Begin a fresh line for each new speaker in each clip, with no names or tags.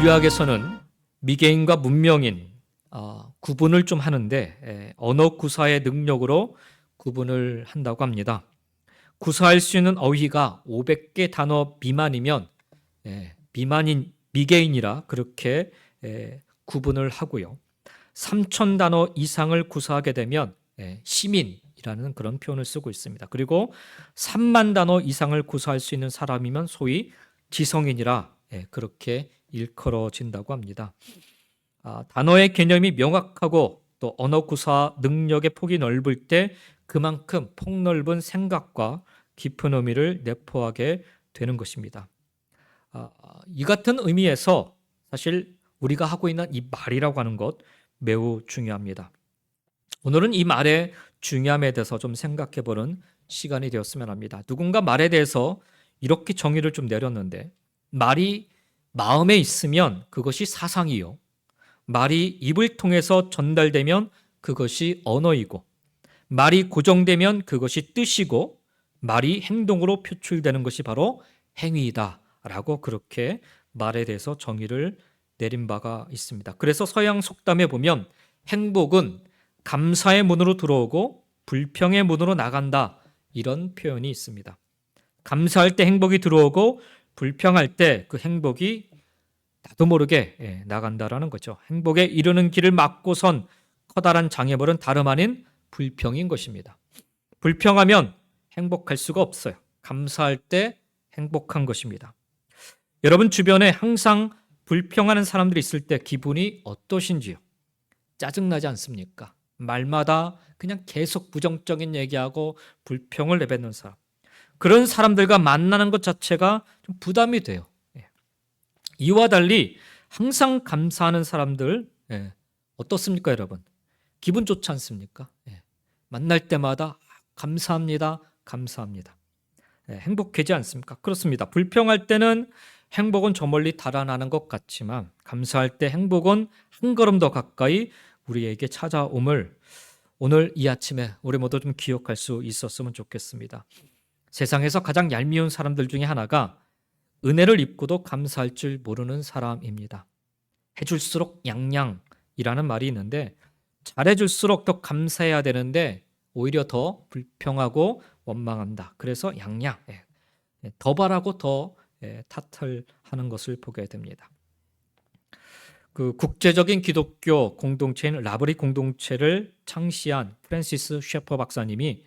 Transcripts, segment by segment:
인류학에서는 미개인과 문명인 구분을 좀 하는데 언어 구사의 능력으로 구분을 한다고 합니다. 구사할 수 있는 어휘가 500개 단어 미만이면 미만인 미개인이라 그렇게 구분을 하고요. 3,000단어 이상을 구사하게 되면 시민이라는 그런 표현을 쓰고 있습니다. 그리고 3만 단어 이상을 구사할 수 있는 사람이면 소위 지성인이라 그렇게 일컬어진다고 합니다. 단어의 개념이 명확하고 또 언어 구사 능력의 폭이 넓을 때 그만큼 폭넓은 생각과 깊은 의미를 내포하게 되는 것입니다. 이 같은 의미에서 사실 우리가 하고 있는 이 말이라고 하는 것 매우 중요합니다. 오늘은 이 말의 중요함에 대해서 좀 생각해 보는 시간이 되었으면 합니다. 누군가 말에 대해서 이렇게 정의를 좀 내렸는데, 말이 마음에 있으면 그것이 사상이요, 말이 입을 통해서 전달되면 그것이 언어이고, 말이 고정되면 그것이 뜻이고, 말이 행동으로 표출되는 것이 바로 행위이다 라고 그렇게 말에 대해서 정의를 내린 바가 있습니다. 그래서 서양 속담에 보면 행복은 감사의 문으로 들어오고 불평의 문으로 나간다, 이런 표현이 있습니다. 감사할 때 행복이 들어오고 불평할 때 그 행복이 나도 모르게 나간다라는 거죠. 행복에 이르는 길을 막고선 커다란 장애물은 다름 아닌 불평인 것입니다. 불평하면 행복할 수가 없어요. 감사할 때 행복한 것입니다. 여러분 주변에 항상 불평하는 사람들이 있을 때 기분이 어떠신지요? 짜증나지 않습니까? 말마다 그냥 계속 부정적인 얘기하고 불평을 내뱉는 사람, 그런 사람들과 만나는 것 자체가 좀 부담이 돼요. 이와 달리 항상 감사하는 사람들 어떻습니까, 여러분? 기분 좋지 않습니까? 만날 때마다 감사합니다, 감사합니다. 행복하지 않습니까? 그렇습니다. 불평할 때는 행복은 저 멀리 달아나는 것 같지만 감사할 때 행복은 한 걸음 더 가까이 우리에게 찾아옴을 오늘 이 아침에 우리 모두 좀 기억할 수 있었으면 좋겠습니다. 세상에서 가장 얄미운 사람들 중에 하나가 은혜를 입고도 감사할 줄 모르는 사람입니다. 해줄수록 양양이라는 말이 있는데, 잘해줄수록 더 감사해야 되는데 오히려 더 불평하고 원망한다. 그래서 양양, 더 바라고 더 탓을 하는 것을 보게 됩니다. 그 국제적인 기독교 공동체인 라브리 공동체를 창시한 프랜시스 셰퍼 박사님이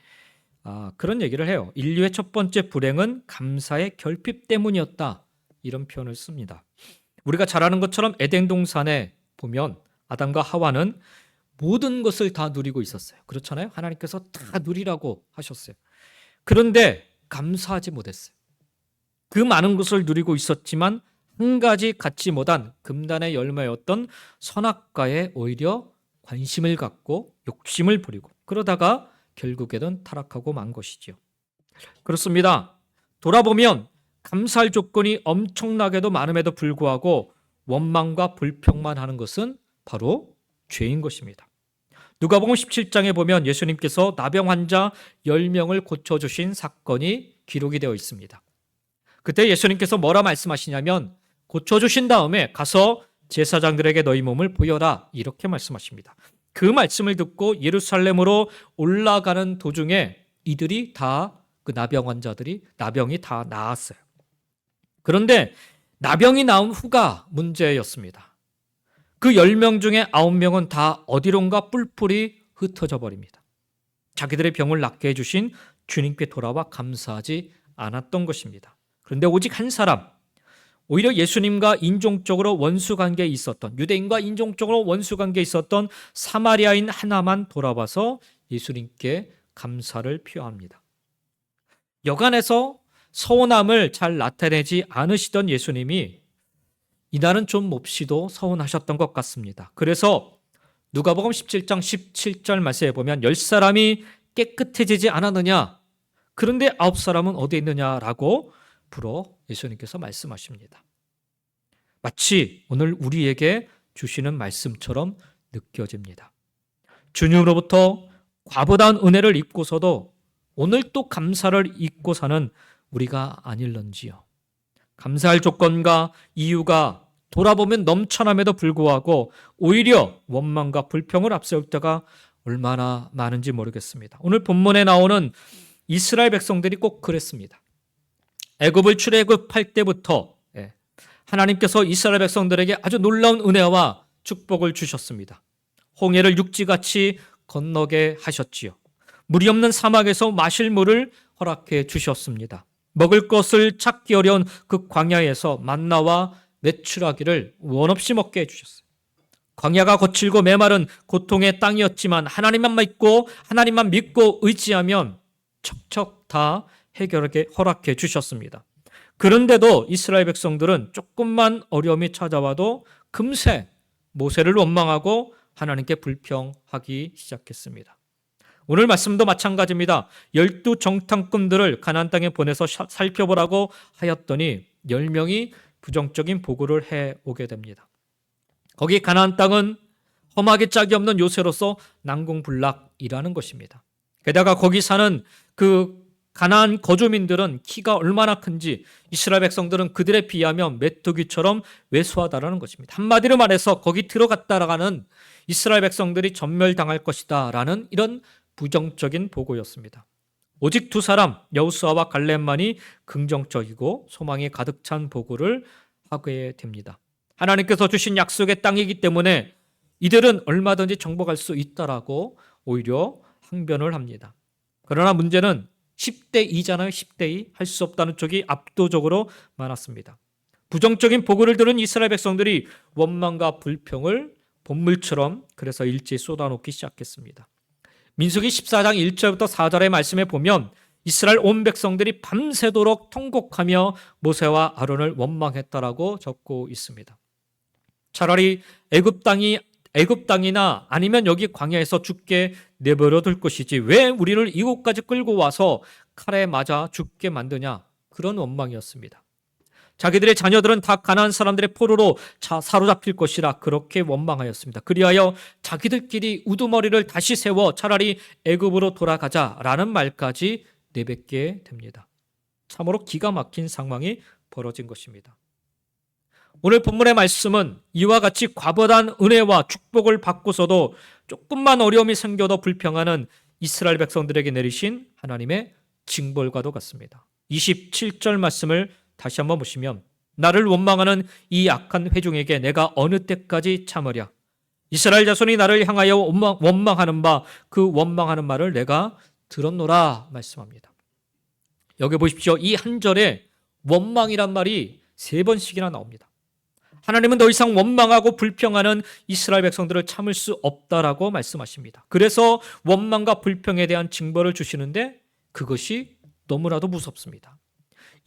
그런 얘기를 해요. 인류의 첫 번째 불행은 감사의 결핍 때문이었다, 이런 표현을 씁니다. 우리가 잘 아는 것처럼 에덴 동산에 보면 아담과 하와는 모든 것을 다 누리고 있었어요. 그렇잖아요. 하나님께서 다 누리라고 하셨어요. 그런데 감사하지 못했어요. 그 많은 것을 누리고 있었지만 한 가지 갖지 못한 금단의 열매였던 선악과에 오히려 관심을 갖고 욕심을 부리고, 그러다가 결국에는 타락하고 만 것이죠. 그렇습니다. 돌아보면 감사할 조건이 엄청나게도 많음에도 불구하고 원망과 불평만 하는 것은 바로 죄인 것입니다. 누가복음 17장에 보면 예수님께서 나병 환자 10명을 고쳐주신 사건이 기록이 되어 있습니다. 그때 예수님께서 뭐라 말씀하시냐면, 고쳐주신 다음에 가서 제사장들에게 너희 몸을 보여라, 이렇게 말씀하십니다. 그 말씀을 듣고 예루살렘으로 올라가는 도중에 이들이 다, 그 나병 환자들이 나병이 다 나았어요. 그런데 나병이 나온 후가 문제였습니다. 그 10명 중에 9명은 다 어디론가 뿔뿔이 흩어져 버립니다. 자기들의 병을 낫게 해주신 주님께 돌아와 감사하지 않았던 것입니다. 그런데 오직 한 사람, 오히려 예수님과 인종적으로 원수관계에 있었던, 유대인과 인종적으로 원수관계에 있었던 사마리아인 하나만 돌아와서 예수님께 감사를 표합니다. 여간에서 서운함을 잘 나타내지 않으시던 예수님이 이날은 좀 몹시도 서운하셨던 것 같습니다. 그래서 누가복음 17장 17절 말씀에 보면 10사람이 깨끗해지지 않았느냐, 그런데 9사람은 어디 있느냐라고 불어 예수님께서 말씀하십니다. 마치 오늘 우리에게 주시는 말씀처럼 느껴집니다. 주님으로부터 과부다한 은혜를 입고서도 오늘 또 감사를 잊고 사는 우리가 아닐런지요. 감사할 조건과 이유가 돌아보면 넘쳐남에도 불구하고 오히려 원망과 불평을 앞세울 때가 얼마나 많은지 모르겠습니다. 오늘 본문에 나오는 이스라엘 백성들이 꼭 그랬습니다. 애굽을 출애굽할 때부터 하나님께서 이스라엘 백성들에게 아주 놀라운 은혜와 축복을 주셨습니다. 홍해를 육지같이 건너게 하셨지요. 물이 없는 사막에서 마실 물을 허락해 주셨습니다. 먹을 것을 찾기 어려운 그 광야에서 만나와 메추라기를 원 없이 먹게 해주셨어요. 광야가 거칠고 메마른 고통의 땅이었지만 하나님만 믿고 의지하면 척척 다 해결하게 허락해 주셨습니다. 그런데도 이스라엘 백성들은 조금만 어려움이 찾아와도 금세 모세를 원망하고 하나님께 불평하기 시작했습니다. 오늘 말씀도 마찬가지입니다. 12 정탐꾼들을 가나안 땅에 보내서 살펴보라고 하였더니 10명이 부정적인 보고를 해오게 됩니다. 거기 가나안 땅은 험하게 짝이 없는 요새로서 난공불락이라는 것입니다. 게다가 거기 사는 그 가나안 거주민들은 키가 얼마나 큰지 이스라엘 백성들은 그들에 비하면 메뚜기처럼 왜소하다라는 것입니다. 한마디로 말해서 거기 들어갔다가는 이스라엘 백성들이 전멸당할 것이다 라는 이런 부정적인 보고였습니다. 오직 두 사람 여호수아와 갈렙만이 긍정적이고 소망이 가득 찬 보고를 하게 됩니다. 하나님께서 주신 약속의 땅이기 때문에 이들은 얼마든지 정복할 수 있다라고 오히려 항변을 합니다. 그러나 문제는 10대 2잖아요. 10대 2. 할 수 없다는 쪽이 압도적으로 많았습니다. 부정적인 보고를 들은 이스라엘 백성들이 원망과 불평을 본물처럼 그래서 일제히 쏟아놓기 시작했습니다. 민수기 14장 1절부터 4절의 말씀에 보면 이스라엘 온 백성들이 밤새도록 통곡하며 모세와 아론을 원망했다라고 적고 있습니다. 차라리 애굽 땅이나 아니면 여기 광야에서 죽게 내버려 둘 것이지 왜 우리를 이곳까지 끌고 와서 칼에 맞아 죽게 만드냐, 그런 원망이었습니다. 자기들의 자녀들은 다 가나안 사람들의 포로로 사로잡힐 것이라 그렇게 원망하였습니다. 그리하여 자기들끼리 우두머리를 다시 세워 차라리 애굽으로 돌아가자라는 말까지 내뱉게 됩니다. 참으로 기가 막힌 상황이 벌어진 것입니다. 오늘 본문의 말씀은 이와 같이 과부한 은혜와 축복을 받고서도 조금만 어려움이 생겨도 불평하는 이스라엘 백성들에게 내리신 하나님의 징벌과도 같습니다. 27절 말씀을 다시 한번 보시면 나를 원망하는 이 악한 회중에게 내가 어느 때까지 참으랴. 이스라엘 자손이 나를 향하여 원망하는 바 그 원망하는 말을 내가 들었노라 말씀합니다. 여기 보십시오. 이 한 절에 원망이란 말이 3번씩이나 나옵니다. 하나님은 더 이상 원망하고 불평하는 이스라엘 백성들을 참을 수 없다라고 말씀하십니다. 그래서 원망과 불평에 대한 징벌을 주시는데 그것이 너무나도 무섭습니다.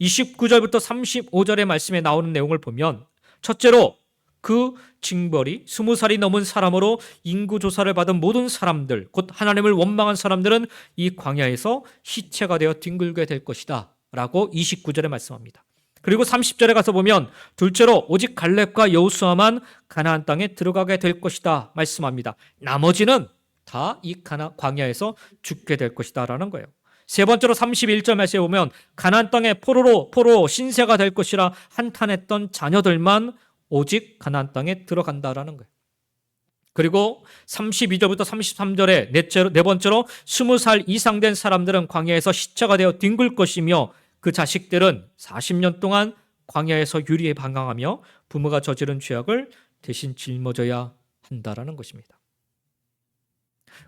29절부터 35절의 말씀에 나오는 내용을 보면 첫째로 그 징벌이 20살이 넘은 사람으로 인구조사를 받은 모든 사람들, 곧 하나님을 원망한 사람들은 이 광야에서 시체가 되어 뒹굴게 될 것이다 라고 29절에 말씀합니다. 그리고 30절에 가서 보면 둘째로 오직 갈렙과 여호수아만 가나안 땅에 들어가게 될 것이다 말씀합니다. 나머지는 다 이 광야에서 죽게 될 것이다 라는 거예요. 세 번째로 31절 말씀에 보면 가나안 땅에 포로 신세가 될 것이라 한탄했던 자녀들만 오직 가나안 땅에 들어간다라는 거예요. 그리고 32절부터 33절에 네 번째로 20살 이상 된 사람들은 광야에서 시체가 되어 뒹굴 것이며 그 자식들은 40년 동안 광야에서 유리에 방황하며 부모가 저지른 죄악을 대신 짊어져야 한다라는 것입니다.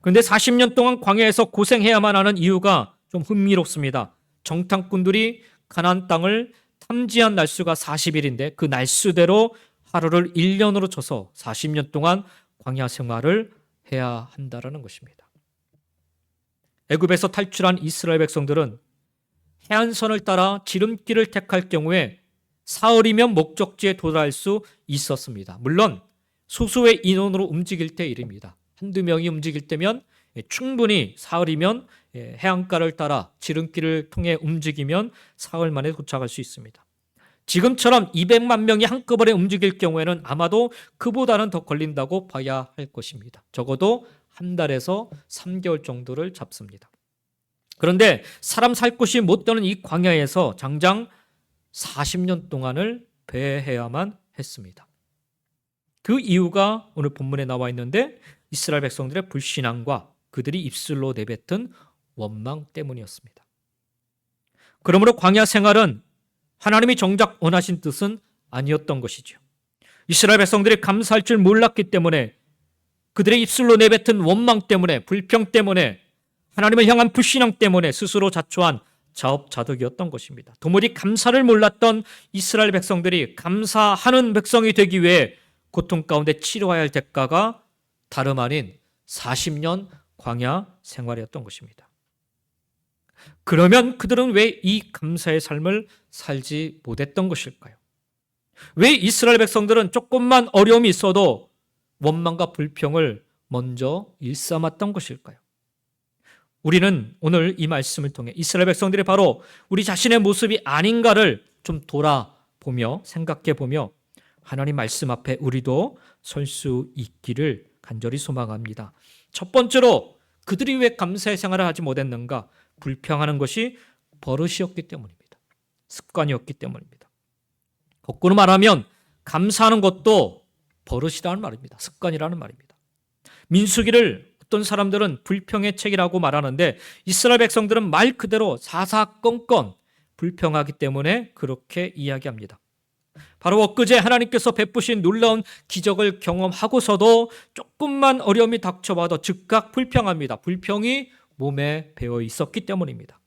그런데 40년 동안 광야에서 고생해야만 하는 이유가 좀 흥미롭습니다. 정탐꾼들이 가나안 땅을 탐지한 날수가 40일인데 그 날수대로 하루를 1년으로 쳐서 40년 동안 광야 생활을 해야 한다라는 것입니다. 애굽에서 탈출한 이스라엘 백성들은 해안선을 따라 지름길을 택할 경우에 사흘이면 목적지에 도달할 수 있었습니다. 물론 소수의 인원으로 움직일 때 일입니다. 한두 명이 움직일 때면 충분히 사흘이면 해안가를 따라 지름길을 통해 움직이면 사흘 만에 도착할 수 있습니다. 지금처럼 200만 명이 한꺼번에 움직일 경우에는 아마도 그보다는 더 걸린다고 봐야 할 것입니다. 적어도 한 달에서 3개월 정도를 잡습니다. 그런데 사람 살 곳이 못 되는 이 광야에서 장장 40년 동안을 배회해야만 했습니다. 그 이유가 오늘 본문에 나와 있는데 이스라엘 백성들의 불신앙과 그들이 입술로 내뱉은 원망 때문이었습니다. 그러므로 광야 생활은 하나님이 정작 원하신 뜻은 아니었던 것이죠. 이스라엘 백성들이 감사할 줄 몰랐기 때문에, 그들의 입술로 내뱉은 원망 때문에, 불평 때문에, 하나님을 향한 불신앙 때문에 스스로 자초한 자업자득이었던 것입니다. 도무지 감사를 몰랐던 이스라엘 백성들이 감사하는 백성이 되기 위해 고통 가운데 치러야 할 대가가 다름 아닌 40년 광야 생활이었던 것입니다. 그러면 그들은 왜 이 감사의 삶을 살지 못했던 것일까요? 왜 이스라엘 백성들은 조금만 어려움이 있어도 원망과 불평을 먼저 일삼았던 것일까요? 우리는 오늘 이 말씀을 통해 이스라엘 백성들이 바로 우리 자신의 모습이 아닌가를 좀 돌아보며 생각해보며 하나님 말씀 앞에 우리도 설 수 있기를 간절히 소망합니다. 첫 번째로 그들이 왜 감사의 생활을 하지 못했는가? 불평하는 것이 버릇이었기 때문입니다. 습관이었기 때문입니다. 거꾸로 말하면 감사하는 것도 버릇이라는 말입니다. 습관이라는 말입니다. 민수기를 어떤 사람들은 불평의 책이라고 말하는데 이스라엘 백성들은 말 그대로 사사건건 불평하기 때문에 그렇게 이야기합니다. 바로 엊그제 하나님께서 베푸신 놀라운 기적을 경험하고서도 조금만 어려움이 닥쳐와도 즉각 불평합니다. 불평이 몸에 배어 있었기 때문입니다.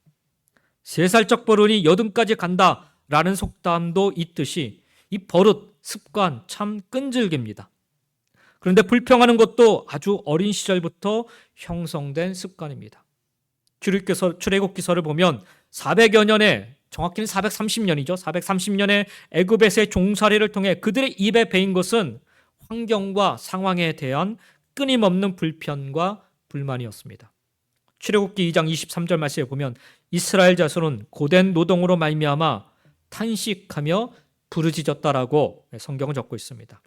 3살적 버릇이 여든까지 간다라는 속담도 있듯이 이 버릇, 습관 참 끈질깁니다. 그런데 불평하는 것도 아주 어린 시절부터 형성된 습관입니다. 출애굽기서를 보면 400여 년에, 정확히는 430년이죠. 430년의 애굽에서의 종살이를 통해 그들의 입에 배인 것은 환경과 상황에 대한 끊임없는 불편과 불만이었습니다. 출애굽기 2장 23절 말씀에 보면 이스라엘 자손은 고된 노동으로 말미암아 탄식하며 부르짖었다라고 성경은 적고 있습니다.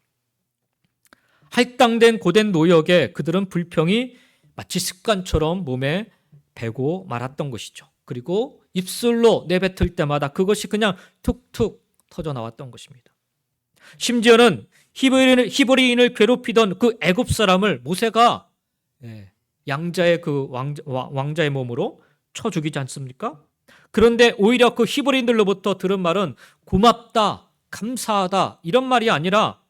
할당된 고된 노역에 그들은 불평이 마치 습관처럼 몸에 배고 말았던 것이죠. 그리고 입술로 내뱉을 때마다 그것이 그냥 툭툭 터져 나왔던 것입니다. 심지어는 히브리인을 괴롭히던 그 애굽 사람을 모세가 양자의 그 왕자의 몸으로 쳐 죽이지 않습니까? 그런데 오히려 그 히브리인들로부터 들은 말은 고맙다, 감사하다 이런 말이 아니라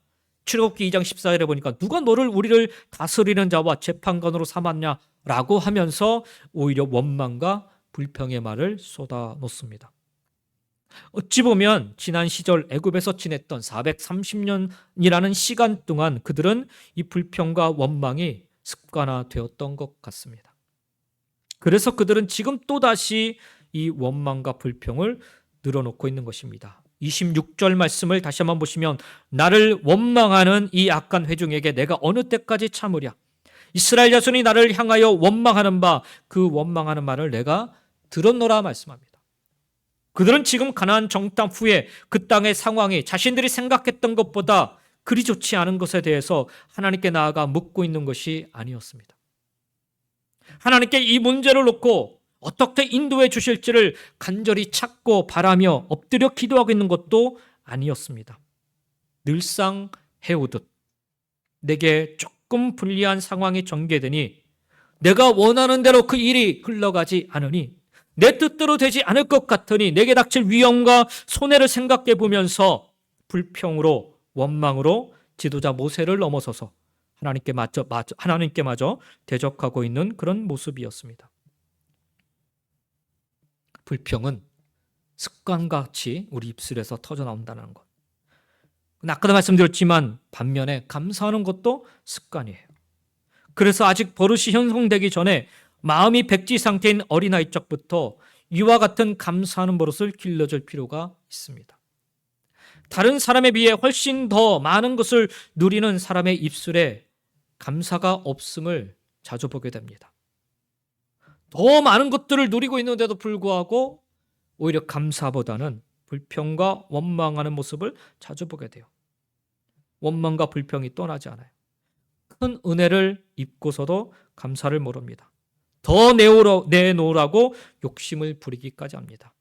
출애굽기 2장 14절에 보니까 누가 너를 우리를 다스리는 자와 재판관으로 삼았냐라고 하면서 오히려 원망과 불평의 말을 쏟아놓습니다. 어찌 보면 지난 시절 애굽에서 지냈던 430년이라는 시간 동안 그들은 이 불평과 원망이 습관화되었던 것 같습니다. 그래서 그들은 지금 또다시 이 원망과 불평을 늘어놓고 있는 것입니다. 26절 말씀을 다시 한번 보시면 나를 원망하는 이 악한 회중에게 내가 어느 때까지 참으랴. 이스라엘 자손이 나를 향하여 원망하는 바 그 원망하는 말을 내가 들었노라 말씀합니다. 그들은 지금 가나안 정탐 후에 그 땅의 상황이 자신들이 생각했던 것보다 그리 좋지 않은 것에 대해서 하나님께 나아가 묻고 있는 것이 아니었습니다. 하나님께 이 문제를 놓고 어떻게 인도해 주실지를 간절히 찾고 바라며 엎드려 기도하고 있는 것도 아니었습니다. 늘상 해오듯 내게 조금 불리한 상황이 전개되니 내가 원하는 대로 그 일이 흘러가지 않으니 내 뜻대로 되지 않을 것 같으니 내게 닥칠 위험과 손해를 생각해 보면서 불평으로 원망으로 지도자 모세를 넘어서서 하나님께마저 대적하고 있는 그런 모습이었습니다. 불평은 습관같이 우리 입술에서 터져 나온다는 것. 아까도 말씀드렸지만 반면에 감사하는 것도 습관이에요. 그래서 아직 버릇이 형성되기 전에 마음이 백지 상태인 어린아이 적부터 이와 같은 감사하는 버릇을 길러줄 필요가 있습니다. 다른 사람에 비해 훨씬 더 많은 것을 누리는 사람의 입술에 감사가 없음을 자주 보게 됩니다. 더 많은 것들을 누리고 있는데도 불구하고 오히려 감사보다는 불평과 원망하는 모습을 자주 보게 돼요. 원망과 불평이 떠나지 않아요. 큰 은혜를 입고서도 감사를 모릅니다. 더 내놓으라고 욕심을 부리기까지 합니다.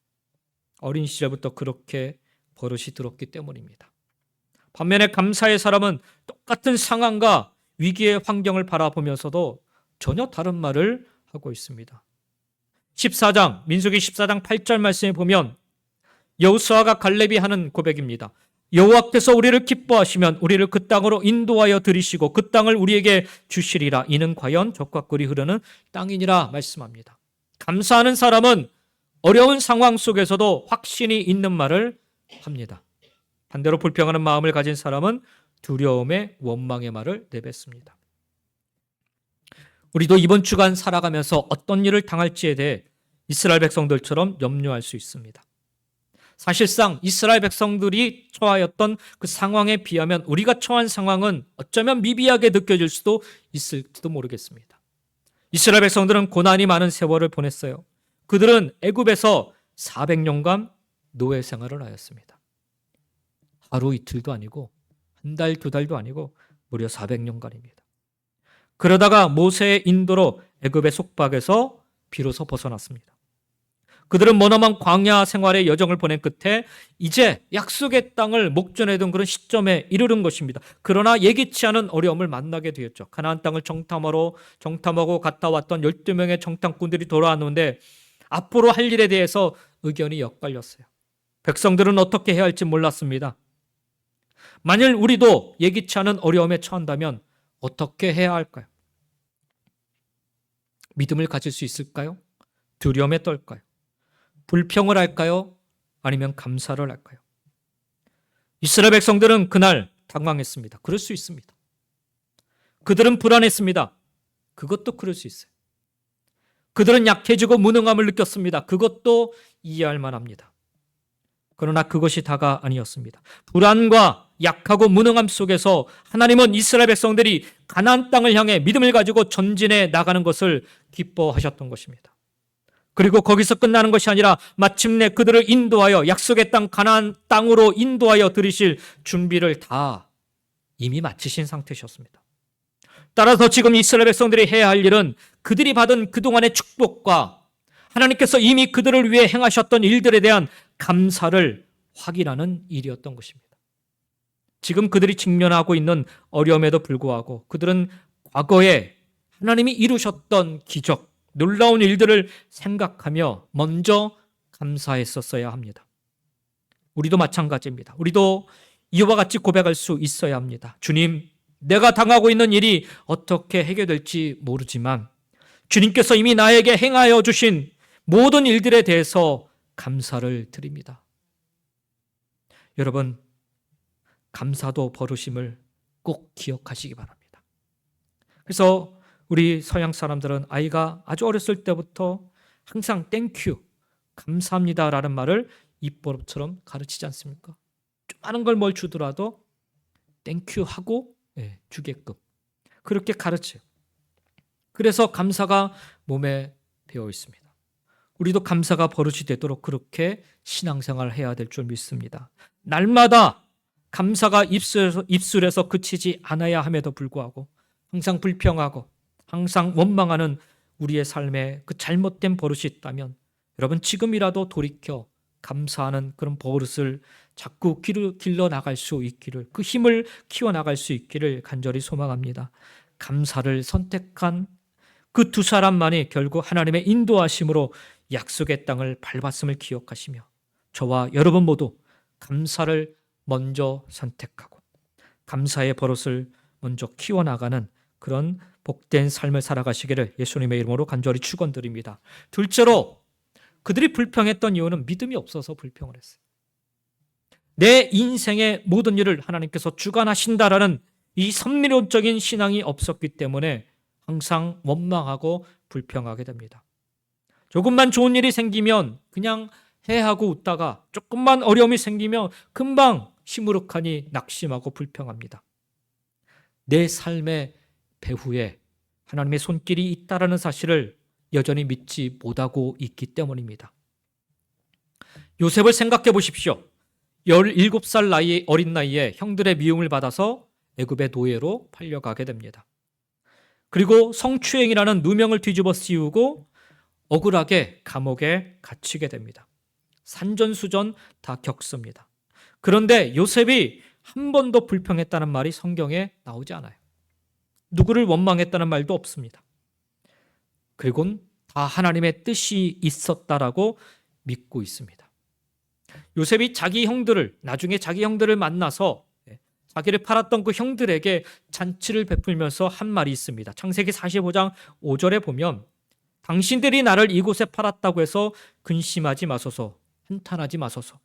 어린 시절부터 그렇게 버릇이 들었기 때문입니다. 반면에 감사의 사람은 똑같은 상황과 위기의 환경을 바라보면서도 전혀 다른 말을 하고 있습니다. 14장, 민수기 14장 8절 말씀에 보면 여호수아가 갈렙이 하는 고백입니다. 여호와께서 우리를 기뻐하시면 우리를 그 땅으로 인도하여 들이시고 그 땅을 우리에게 주시리라. 이는 과연 젖과 꿀이 흐르는 땅이니라 말씀합니다. 감사하는 사람은 어려운 상황 속에서도 확신이 있는 말을 합니다. 반대로 불평하는 마음을 가진 사람은 두려움의 원망의 말을 내뱉습니다. 우리도 이번 주간 살아가면서 어떤 일을 당할지에 대해 이스라엘 백성들처럼 염려할 수 있습니다. 사실상 이스라엘 백성들이 처하였던 그 상황에 비하면 우리가 처한 상황은 어쩌면 미비하게 느껴질 수도 있을지도 모르겠습니다. 이스라엘 백성들은 고난이 많은 세월을 보냈어요. 그들은 애굽에서 400년간 노예 생활을 하였습니다. 하루 이틀도 아니고 한 달, 두 달도 아니고 무려 400년간입니다. 그러다가 모세의 인도로 애굽의 속박에서 비로소 벗어났습니다. 그들은 머나먼 광야 생활의 여정을 보낸 끝에 이제 약속의 땅을 목전에 둔 그런 시점에 이르는 것입니다. 그러나 예기치 않은 어려움을 만나게 되었죠. 가나안 땅을 정탐하고 갔다 왔던 12명의 정탐꾼들이 돌아왔는데 앞으로 할 일에 대해서 의견이 엇갈렸어요. 백성들은 어떻게 해야 할지 몰랐습니다. 만일 우리도 예기치 않은 어려움에 처한다면 어떻게 해야 할까요? 믿음을 가질 수 있을까요? 두려움에 떨까요? 불평을 할까요? 아니면 감사를 할까요? 이스라엘 백성들은 그날 당황했습니다. 그럴 수 있습니다. 그들은 불안했습니다. 그것도 그럴 수 있어요. 그들은 약해지고 무능함을 느꼈습니다. 그것도 이해할 만합니다. 그러나 그것이 다가 아니었습니다. 불안과 약하고 무능함 속에서 하나님은 이스라엘 백성들이 가나안 땅을 향해 믿음을 가지고 전진해 나가는 것을 기뻐하셨던 것입니다. 그리고 거기서 끝나는 것이 아니라 마침내 그들을 인도하여 약속의 땅 가나안 땅으로 인도하여 들이실 준비를 다 이미 마치신 상태셨습니다. 따라서 지금 이스라엘 백성들이 해야 할 일은 그들이 받은 그동안의 축복과 하나님께서 이미 그들을 위해 행하셨던 일들에 대한 감사를 확인하는 일이었던 것입니다. 지금 그들이 직면하고 있는 어려움에도 불구하고 그들은 과거에 하나님이 이루셨던 기적, 놀라운 일들을 생각하며 먼저 감사했었어야 합니다. 우리도 마찬가지입니다. 우리도 이와 같이 고백할 수 있어야 합니다. 주님, 내가 당하고 있는 일이 어떻게 해결될지 모르지만 주님께서 이미 나에게 행하여 주신 모든 일들에 대해서 감사를 드립니다. 여러분, 감사도 버르심을 꼭 기억하시기 바랍니다. 그래서 우리 서양 사람들은 아이가 아주 어렸을 때부터 항상 땡큐, 감사합니다라는 말을 입버릇처럼 가르치지 않습니까? 좀 많은 걸 뭘 주더라도 땡큐 하고 주게끔 그렇게 가르쳐요. 그래서 감사가 몸에 배어 있습니다. 우리도 감사가 버릇이 되도록 그렇게 신앙생활을 해야 될 줄 믿습니다. 날마다 감사가 입술에서 그치지 않아야 함에도 불구하고 항상 불평하고 항상 원망하는 우리의 삶에 그 잘못된 버릇이 있다면 여러분 지금이라도 돌이켜 감사하는 그런 버릇을 자꾸 길러 나갈 수 있기를, 그 힘을 키워나갈 수 있기를 간절히 소망합니다. 감사를 선택한 그 두 사람만이 결국 하나님의 인도하심으로 약속의 땅을 밟았음을 기억하시며 저와 여러분 모두 감사를 먼저 선택하고 감사의 버릇을 먼저 키워나가는 그런 복된 삶을 살아가시기를 예수님의 이름으로 간절히 축원드립니다. 둘째로 그들이 불평했던 이유는 믿음이 없어서 불평을 했어요. 내 인생의 모든 일을 하나님께서 주관하신다라는 이 선미론적인 신앙이 없었기 때문에 항상 원망하고 불평하게 됩니다. 조금만 좋은 일이 생기면 그냥 해하고 웃다가 조금만 어려움이 생기면 금방 시무룩하니 낙심하고 불평합니다. 내 삶의 배후에 하나님의 손길이 있다라는 사실을 여전히 믿지 못하고 있기 때문입니다. 요셉을 생각해 보십시오. 17살 어린 나이에 형들의 미움을 받아서 애굽의 노예로 팔려가게 됩니다. 그리고 성추행이라는 누명을 뒤집어 씌우고 억울하게 감옥에 갇히게 됩니다. 산전수전 다 겪습니다. 그런데 요셉이 한 번도 불평했다는 말이 성경에 나오지 않아요. 누구를 원망했다는 말도 없습니다. 그리고는 다 하나님의 뜻이 있었다라고 믿고 있습니다. 요셉이 나중에 자기 형들을 만나서 자기를 팔았던 그 형들에게 잔치를 베풀면서 한 말이 있습니다. 창세기 45장 5절에 보면 당신들이 나를 이곳에 팔았다고 해서 근심하지 마소서, 한탄하지 마소서.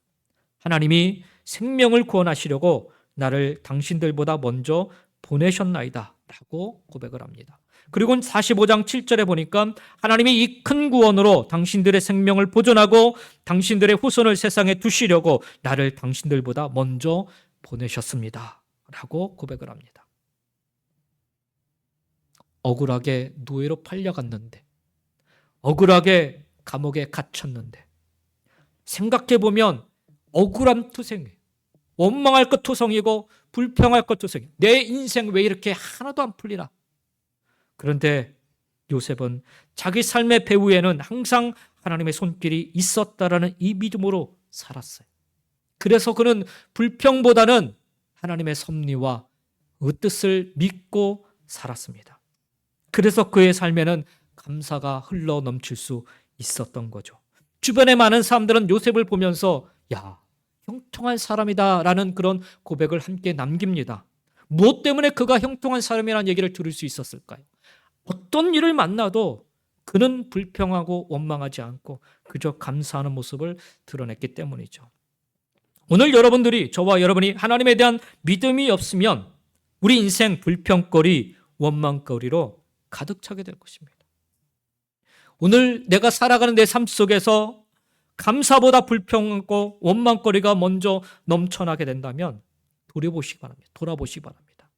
하나님이 생명을 구원하시려고 나를 당신들보다 먼저 보내셨나이다 라고 고백을 합니다. 그리고 45장 7절에 보니까 하나님이 이 큰 구원으로 당신들의 생명을 보존하고 당신들의 후손을 세상에 두시려고 나를 당신들보다 먼저 보내셨습니다 라고 고백을 합니다. 억울하게 노예로 팔려갔는데, 억울하게 감옥에 갇혔는데, 생각해보면 억울한 투생이에요. 원망할 것 투성이고 불평할 것 투성이에요. 내 인생 왜 이렇게 하나도 안 풀리나. 그런데 요셉은 자기 삶의 배후에는 항상 하나님의 손길이 있었다라는 이 믿음으로 살았어요. 그래서 그는 불평보다는 하나님의 섭리와 그 뜻을 믿고 살았습니다. 그래서 그의 삶에는 감사가 흘러 넘칠 수 있었던 거죠. 주변의 많은 사람들은 요셉을 보면서 야, 형통한 사람이다라는 그런 고백을 함께 남깁니다. 무엇 때문에 그가 형통한 사람이라는 얘기를 들을 수 있었을까요? 어떤 일을 만나도 그는 불평하고 원망하지 않고 그저 감사하는 모습을 드러냈기 때문이죠. 오늘 여러분들이, 저와 여러분이 하나님에 대한 믿음이 없으면 우리 인생 불평거리, 원망거리로 가득 차게 될 것입니다. 오늘 내가 살아가는 내 삶 속에서 감사보다 불평하고 원망거리가 먼저 넘쳐나게 된다면 돌아보시기 바랍니다.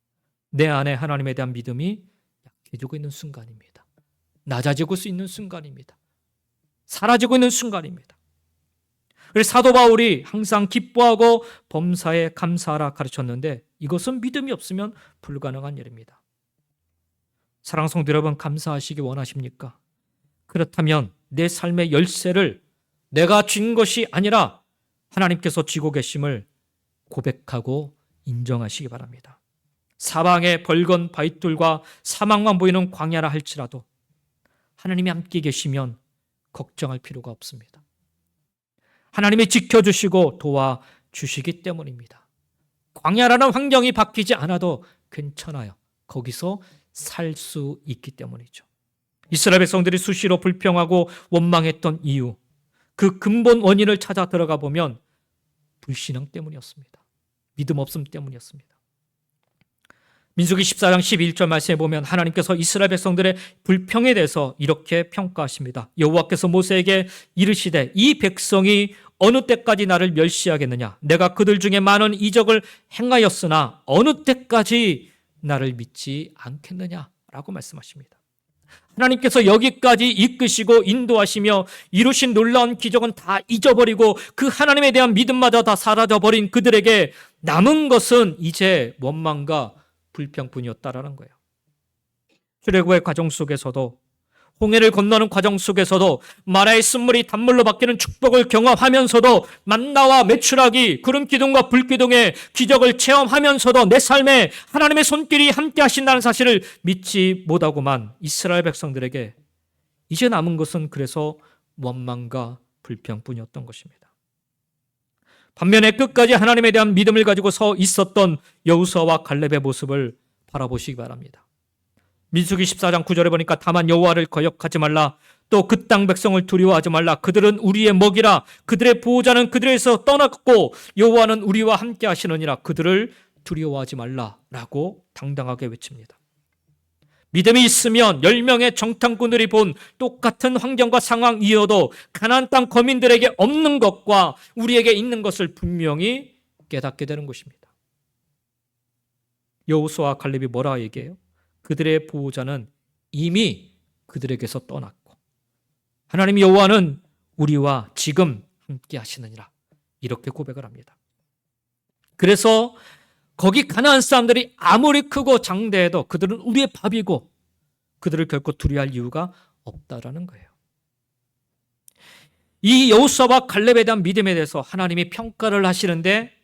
내 안에 하나님에 대한 믿음이 약해지고 있는 순간입니다. 낮아지고 있는 순간입니다. 사라지고 있는 순간입니다. 그래서 사도 바울이 항상 기뻐하고 범사에 감사하라 가르쳤는데 이것은 믿음이 없으면 불가능한 일입니다. 사랑하는 성도 여러분, 감사하시기 원하십니까? 그렇다면 내 삶의 열쇠를 내가 쥔 것이 아니라 하나님께서 쥐고 계심을 고백하고 인정하시기 바랍니다. 사방에 벌건 바위돌과 사망만 보이는 광야라 할지라도 하나님이 함께 계시면 걱정할 필요가 없습니다. 하나님이 지켜주시고 도와주시기 때문입니다. 광야라는 환경이 바뀌지 않아도 괜찮아요. 거기서 살 수 있기 때문이죠. 이스라엘 백성들이 수시로 불평하고 원망했던 이유, 그 근본 원인을 찾아 들어가 보면 불신앙 때문이었습니다. 믿음 없음 때문이었습니다. 민수기 14장 11절 말씀에 보면 하나님께서 이스라엘 백성들의 불평에 대해서 이렇게 평가하십니다. 여호와께서 모세에게 이르시되 이 백성이 어느 때까지 나를 멸시하겠느냐? 내가 그들 중에 많은 이적을 행하였으나 어느 때까지 나를 믿지 않겠느냐라고 말씀하십니다. 하나님께서 여기까지 이끄시고 인도하시며 이루신 놀라운 기적은 다 잊어버리고 그 하나님에 대한 믿음마저 다 사라져버린 그들에게 남은 것은 이제 원망과 불평뿐이었다라는 거예요. 출애굽의 과정 속에서도, 홍해를 건너는 과정 속에서도, 마라의 쓴물이 단물로 바뀌는 축복을 경험하면서도, 만나와 메추라기, 구름 기둥과 불 기둥의 기적을 체험하면서도 내 삶에 하나님의 손길이 함께 하신다는 사실을 믿지 못하고만 이스라엘 백성들에게 이제 남은 것은 그래서 원망과 불평뿐이었던 것입니다. 반면에 끝까지 하나님에 대한 믿음을 가지고 서 있었던 여호수아와 갈렙의 모습을 바라보시기 바랍니다. 민수기 14장 9절에 보니까 다만 여호와를 거역하지 말라, 또 그 땅 백성을 두려워하지 말라. 그들은 우리의 먹이라. 그들의 보호자는 그들에서 떠났고 여호와는 우리와 함께 하시느니라. 그들을 두려워하지 말라라고 당당하게 외칩니다. 믿음이 있으면 10명의 정탐꾼들이 본 똑같은 환경과 상황이어도 가나안 땅 거민들에게 없는 것과 우리에게 있는 것을 분명히 깨닫게 되는 것입니다. 여호수아와 갈렙이 뭐라 얘기해요? 그들의 보호자는 이미 그들에게서 떠났고 하나님 여호와는 우리와 지금 함께 하시느니라, 이렇게 고백을 합니다. 그래서 거기 가나안 사람들이 아무리 크고 장대해도 그들은 우리의 밥이고 그들을 결코 두려워할 이유가 없다라는 거예요. 이 여호수아와 갈렙에 대한 믿음에 대해서 하나님이 평가를 하시는데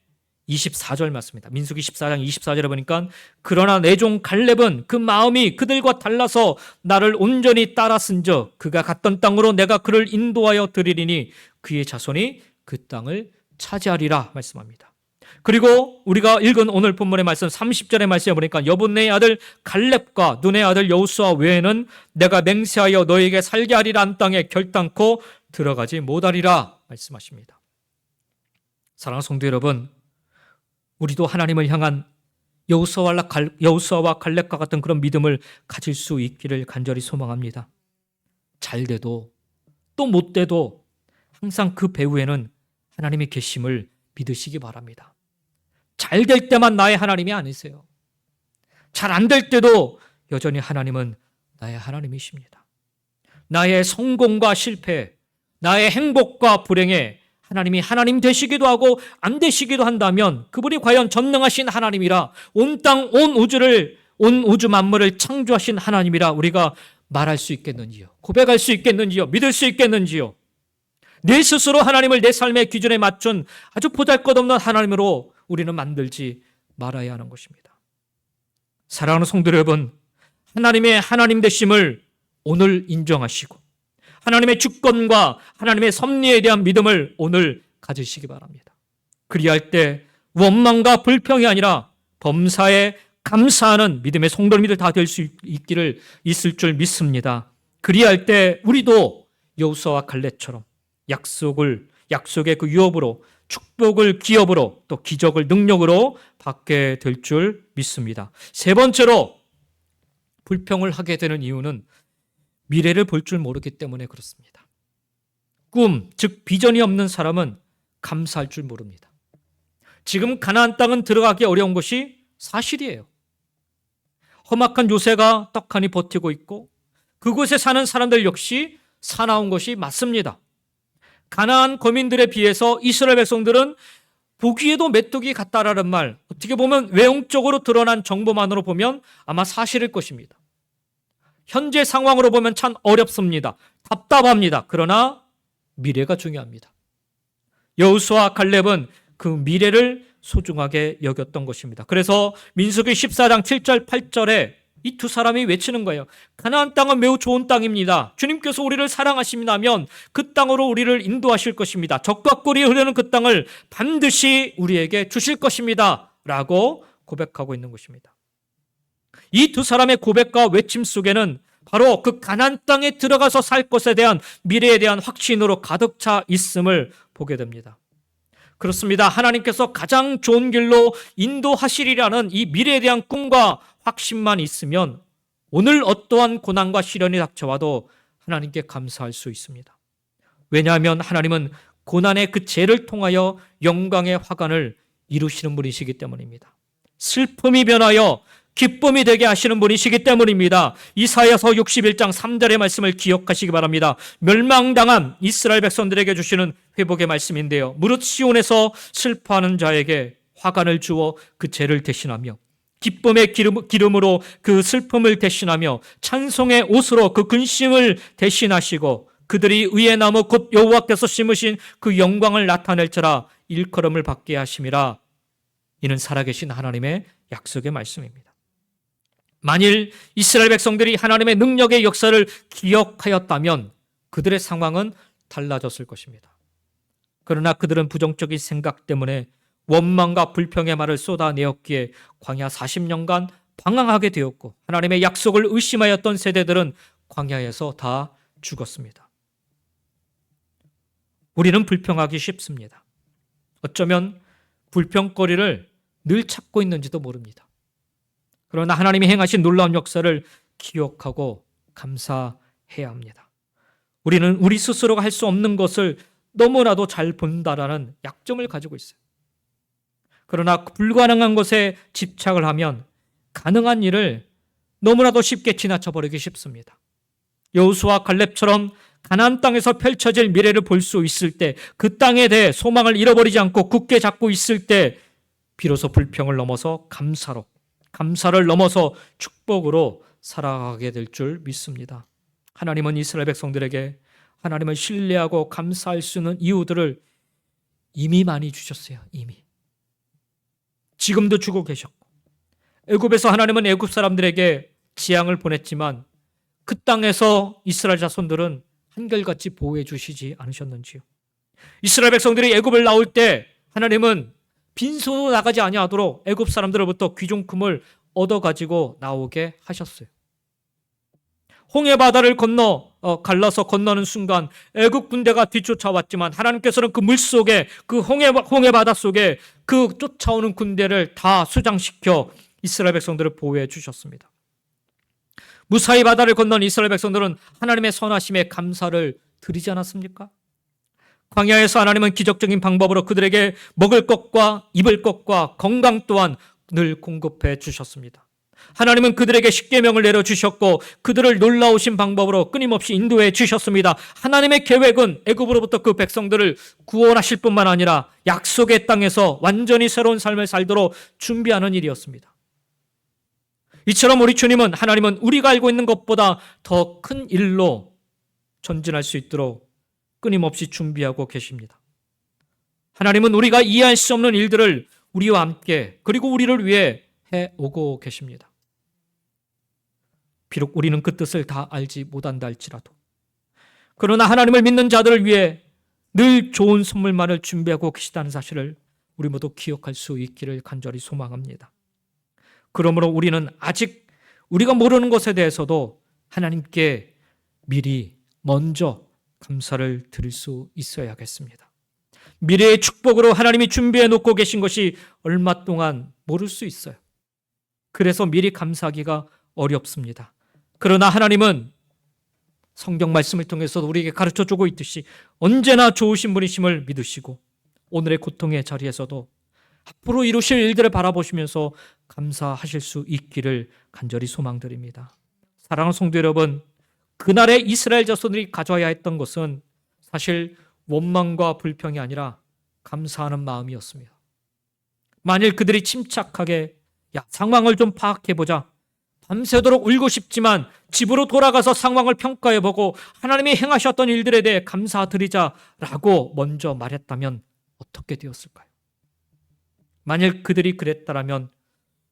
24절 맞습니다. 민수기 14장 24절에 보니까 그러나 내 종 갈렙은 그 마음이 그들과 달라서 나를 온전히 따랐은즉 그가 갔던 땅으로 내가 그를 인도하여 드리리니 그의 자손이 그 땅을 차지하리라 말씀합니다. 그리고 우리가 읽은 오늘 본문의 말씀 30절의 말씀에 보니까 여분네의 아들 갈렙과 눈의 아들 여호수아 외에는 내가 맹세하여 너에게 살게 하리라 땅에 결단코 들어가지 못하리라 말씀하십니다. 사랑하는 성도 여러분, 우리도 하나님을 향한 여호수아와 갈렙과 같은 그런 믿음을 가질 수 있기를 간절히 소망합니다. 잘 돼도 또 못 돼도 항상 그 배후에는 하나님이 계심을 믿으시기 바랍니다. 잘 될 때만 나의 하나님이 아니세요. 잘 안 될 때도 여전히 하나님은 나의 하나님이십니다. 나의 성공과 실패, 나의 행복과 불행에 하나님이 하나님 되시기도 하고 안 되시기도 한다면 그분이 과연 전능하신 하나님이라 온 땅, 온 우주 만물을 창조하신 하나님이라 우리가 말할 수 있겠는지요? 고백할 수 있겠는지요? 믿을 수 있겠는지요? 내 스스로 하나님을 내 삶의 기준에 맞춘 아주 보잘것없는 하나님으로 우리는 만들지 말아야 하는 것입니다. 사랑하는 성도 여러분, 하나님의 하나님 되심을 오늘 인정하시고 하나님의 주권과 하나님의 섭리에 대한 믿음을 오늘 가지시기 바랍니다. 그리할 때 원망과 불평이 아니라 범사에 감사하는 믿음의 성도님들 다 될 수 있을 줄 믿습니다. 그리할 때 우리도 여호수아와 갈렙처럼 약속의 그 유업으로 축복을 기업으로 또 기적을 능력으로 받게 될 줄 믿습니다. 세 번째로 불평을 하게 되는 이유는 미래를 볼 줄 모르기 때문에 그렇습니다. 즉 비전이 없는 사람은 감사할 줄 모릅니다. 지금 가나안 땅은 들어가기 어려운 것이 사실이에요. 험악한 요새가 떡하니 버티고 있고 그곳에 사는 사람들 역시 사나운 것이 맞습니다. 가나안 거민들에 비해서 이스라엘 백성들은 보기에도 메뚜기 같다라는 말, 어떻게 보면 외형적으로 드러난 정보만으로 보면 아마 사실일 것입니다. 현재 상황으로 보면 참 어렵습니다. 답답합니다. 그러나 미래가 중요합니다. 여호수아와 갈렙은 그 미래를 소중하게 여겼던 것입니다. 그래서 민수기 14장 7절 8절에 이 두 사람이 외치는 거예요. 가나안 땅은 매우 좋은 땅입니다. 주님께서 우리를 사랑하신다면 그 땅으로 우리를 인도하실 것입니다. 적과 꿀이 흐르는 그 땅을 반드시 우리에게 주실 것입니다. 라고 고백하고 있는 것입니다. 이 두 사람의 고백과 외침 속에는 바로 그 가나안 땅에 들어가서 살 것에 대한 미래에 대한 확신으로 가득 차 있음을 보게 됩니다. 그렇습니다. 하나님께서 가장 좋은 길로 인도하시리라는 이 미래에 대한 꿈과 확신만 있으면 오늘 어떠한 고난과 시련이 닥쳐와도 하나님께 감사할 수 있습니다. 왜냐하면 하나님은 고난의 그 죄를 통하여 영광의 화관을 이루시는 분이시기 때문입니다. 슬픔이 변하여 기쁨이 되게 하시는 분이시기 때문입니다. 이사야서 61장 3절의 말씀을 기억하시기 바랍니다. 멸망당한 이스라엘 백성들에게 주시는 회복의 말씀인데요. 무릇 시온에서 슬퍼하는 자에게 화관을 주어 그 죄를 대신하며 기쁨의 기름으로 그 슬픔을 대신하며 찬송의 옷으로 그 근심을 대신하시고 그들이 의의 나무 곧 여호와께서 심으신 그 영광을 나타낼지라 일컬음을 받게 하심이라. 이는 살아계신 하나님의 약속의 말씀입니다. 만일 이스라엘 백성들이 하나님의 능력의 역사를 기억하였다면 그들의 상황은 달라졌을 것입니다. 그러나 그들은 부정적인 생각 때문에 원망과 불평의 말을 쏟아내었기에 광야 40년간 방황하게 되었고 하나님의 약속을 의심하였던 세대들은 광야에서 다 죽었습니다. 우리는 불평하기 쉽습니다. 어쩌면 불평거리를 늘 찾고 있는지도 모릅니다. 그러나 하나님이 행하신 놀라운 역사를 기억하고 감사해야 합니다. 우리는 우리 스스로가 할 수 없는 것을 너무나도 잘 본다라는 약점을 가지고 있어요. 그러나 불가능한 것에 집착을 하면 가능한 일을 너무나도 쉽게 지나쳐버리기 쉽습니다. 여호수아와 갈렙처럼 가나안 땅에서 펼쳐질 미래를 볼 수 있을 때, 그 땅에 대해 소망을 잃어버리지 않고 굳게 잡고 있을 때 비로소 불평을 넘어서 감사를 넘어서 축복으로 살아가게 될 줄 믿습니다. 하나님은 이스라엘 백성들에게 하나님을 신뢰하고 감사할 수 있는 이유들을 이미 많이 주셨어요. 이미. 지금도 주고 계셨고, 애굽에서 하나님은 애굽 사람들에게 재앙을 보냈지만 그 땅에서 이스라엘 자손들은 한결같이 보호해 주시지 않으셨는지요? 이스라엘 백성들이 애굽을 나올 때 하나님은 빈손으로 나가지 아니하도록 애굽 사람들로부터 귀중품을 얻어가지고 나오게 하셨어요. 홍해 바다를 갈라서 건너는 순간 애굽 군대가 뒤쫓아왔지만 하나님께서는 그 물속에, 그 홍해 바다 속에 그 쫓아오는 군대를 다 수장시켜 이스라엘 백성들을 보호해 주셨습니다. 무사히 바다를 건넌 이스라엘 백성들은 하나님의 선하심에 감사를 드리지 않았습니까? 광야에서 하나님은 기적적인 방법으로 그들에게 먹을 것과 입을 것과 건강 또한 늘 공급해 주셨습니다. 하나님은 그들에게 십계명을 내려주셨고 그들을 놀라우신 방법으로 끊임없이 인도해 주셨습니다. 하나님의 계획은 애굽으로부터 그 백성들을 구원하실 뿐만 아니라 약속의 땅에서 완전히 새로운 삶을 살도록 준비하는 일이었습니다. 이처럼 우리 주님은, 하나님은 우리가 알고 있는 것보다 더 큰 일로 전진할 수 있도록 끊임없이 준비하고 계십니다. 하나님은 우리가 이해할 수 없는 일들을 우리와 함께, 그리고 우리를 위해 해오고 계십니다. 비록 우리는 그 뜻을 다 알지 못한다 할지라도, 그러나 하나님을 믿는 자들을 위해 늘 좋은 선물만을 준비하고 계시다는 사실을 우리 모두 기억할 수 있기를 간절히 소망합니다. 그러므로 우리는 아직 우리가 모르는 것에 대해서도 하나님께 미리 먼저 감사를 드릴 수 있어야겠습니다. 미래의 축복으로 하나님이 준비해 놓고 계신 것이 얼마 동안 모를 수 있어요. 그래서 미리 감사하기가 어렵습니다. 그러나 하나님은 성경 말씀을 통해서 우리에게 가르쳐주고 있듯이 언제나 좋으신 분이심을 믿으시고 오늘의 고통의 자리에서도 앞으로 이루실 일들을 바라보시면서 감사하실 수 있기를 간절히 소망드립니다. 사랑하는 성도 여러분, 그날의 이스라엘 자손들이 가져야 했던 것은 사실 원망과 불평이 아니라 감사하는 마음이었습니다. 만일 그들이 침착하게 상황을 좀 파악해보자, 밤새도록 울고 싶지만 집으로 돌아가서 상황을 평가해보고 하나님이 행하셨던 일들에 대해 감사드리자라고 먼저 말했다면 어떻게 되었을까요? 만일 그들이 그랬다면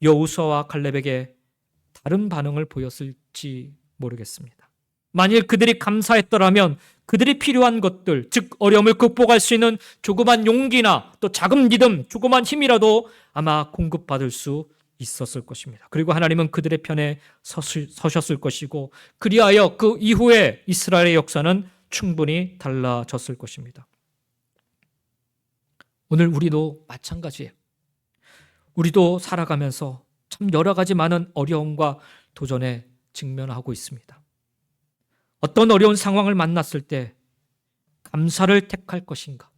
여호수아와 갈렙에게 다른 반응을 보였을지 모르겠습니다. 만일 그들이 감사했더라면 그들이 필요한 것들, 즉 어려움을 극복할 수 있는 조그만 용기나 또 작은 믿음, 조그만 힘이라도 아마 공급받을 수 있었을 것입니다. 그리고 하나님은 그들의 편에 서셨을 것이고 그리하여 그 이후에 이스라엘의 역사는 충분히 달라졌을 것입니다. 오늘 우리도 마찬가지예요. 우리도 살아가면서 참 여러 가지 많은 어려움과 도전에 직면하고 있습니다. 어떤 어려운 상황을 만났을 때 감사를 택할 것인가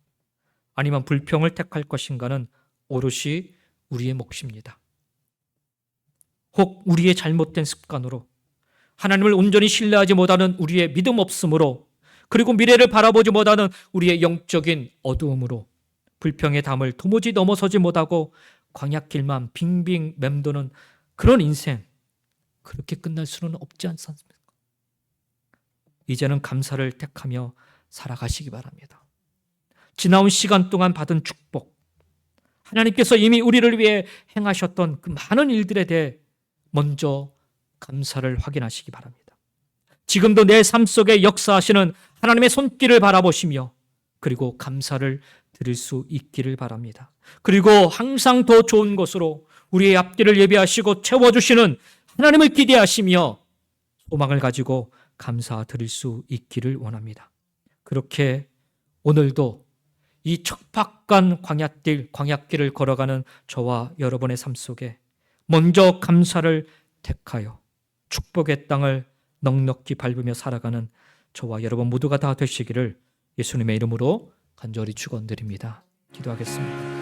아니면 불평을 택할 것인가는 오롯이 우리의 몫입니다. 혹 우리의 잘못된 습관으로, 하나님을 온전히 신뢰하지 못하는 우리의 믿음 없음으로, 그리고 미래를 바라보지 못하는 우리의 영적인 어두움으로 불평의 담을 도무지 넘어서지 못하고 광야길만 빙빙 맴도는 그런 인생, 그렇게 끝날 수는 없지 않습니까? 이제는 감사를 택하며 살아가시기 바랍니다. 지나온 시간 동안 받은 축복, 하나님께서 이미 우리를 위해 행하셨던 그 많은 일들에 대해 먼저 감사를 확인하시기 바랍니다. 지금도 내 삶 속에 역사하시는 하나님의 손길을 바라보시며 그리고 감사를 드릴 수 있기를 바랍니다. 그리고 항상 더 좋은 것으로 우리의 앞길을 예비하시고 채워주시는 하나님을 기대하시며 소망을 가지고 감사드릴 수 있기를 원합니다. 그렇게 오늘도 이 척박한 광야길을 걸어가는 저와 여러분의 삶 속에 먼저 감사를 택하여 축복의 땅을 넉넉히 밟으며 살아가는 저와 여러분 모두가 다 되시기를 예수님의 이름으로 간절히 축원드립니다. 기도하겠습니다.